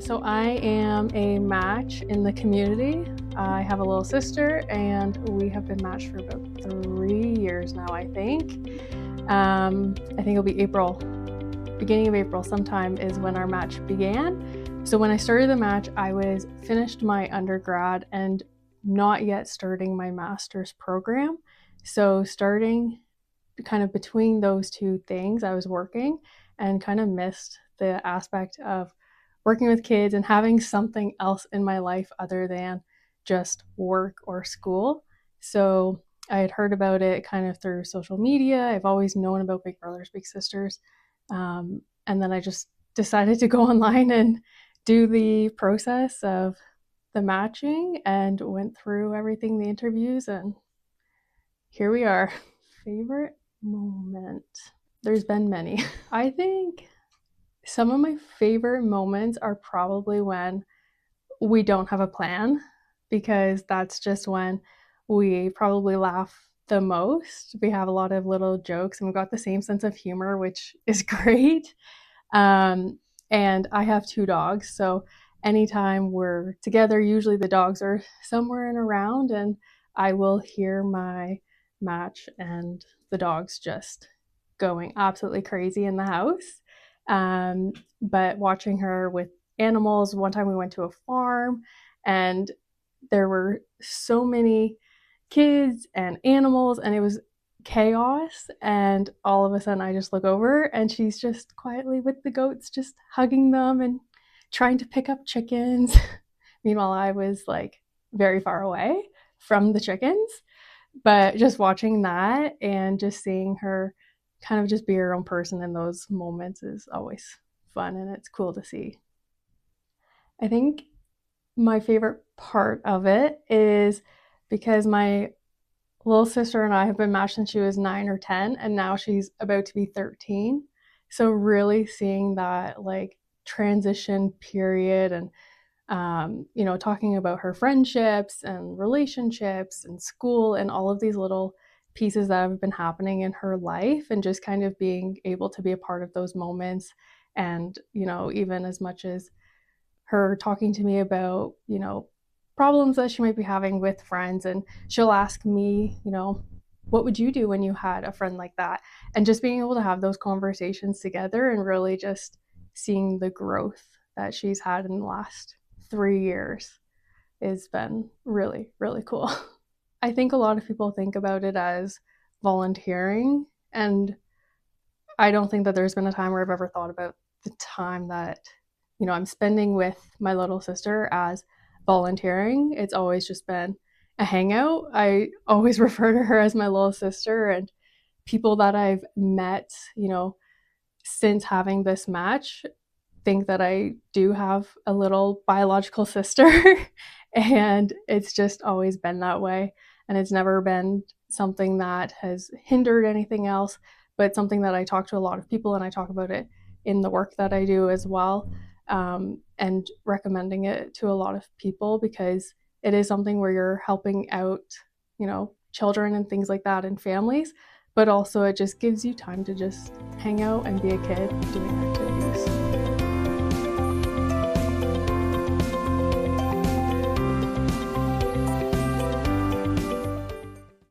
So I am a match in the community. I have a little sister and we have been matched for about 3 years now, I think. I think it'll be April, beginning of April sometime is when our match began. So when I started the match, I was finished my undergrad and not yet starting my master's program. So starting kind of between those two things, I was working and kind of missed the aspect of working with kids and having something else in my life other than just work or school. So I had heard about it kind of through social media. I've always known about Big Brothers Big Sisters. And then I just decided to go online and do the process of the matching and went through everything, the interviews, and here we are. Favorite moment? There's been many. I think some of my favorite moments are probably when we don't have a plan, because that's just when we probably laugh the most. We have a lot of little jokes and we've got the same sense of humor, which is great. And I have 2 dogs, so anytime we're together, usually the dogs are somewhere and around, and I will hear my match and the dogs just going absolutely crazy in the house. But watching her with animals, one time we went to a farm and there were so many kids and animals and it was chaos, and all of a sudden I just look over and she's just quietly with the goats, just hugging them and trying to pick up chickens. Meanwhile, I was like very far away from the chickens, but just watching that and just seeing her kind of just be her own person in those moments is always fun, and it's cool to see. I think my favorite part of it is because my little sister and I have been matched since she was 9 or 10, and now she's about to be 13. So really seeing that like transition period and talking about her friendships and relationships and school and all of these little pieces that have been happening in her life, and just kind of being able to be a part of those moments. And, even as much as her talking to me about, problems that she might be having with friends, and she'll ask me, what would you do when you had a friend like that? And just being able to have those conversations together and really just seeing the growth that she's had in the last 3 years has been really, really cool. I think a lot of people think about it as volunteering, and I don't think that there's been a time where I've ever thought about the time that, I'm spending with my little sister as volunteering. It's always just been a hangout. I always refer to her as my little sister, and people that I've met, since having this match think that I do have a little biological sister and it's just always been that way, and it's never been something that has hindered anything else, but something that I talk to a lot of people, and I talk about it in the work that I do as well, and recommending it to a lot of people, because it is something where you're helping out, children and things like that and families, but also it just gives you time to just hang out and be a kid doing that too.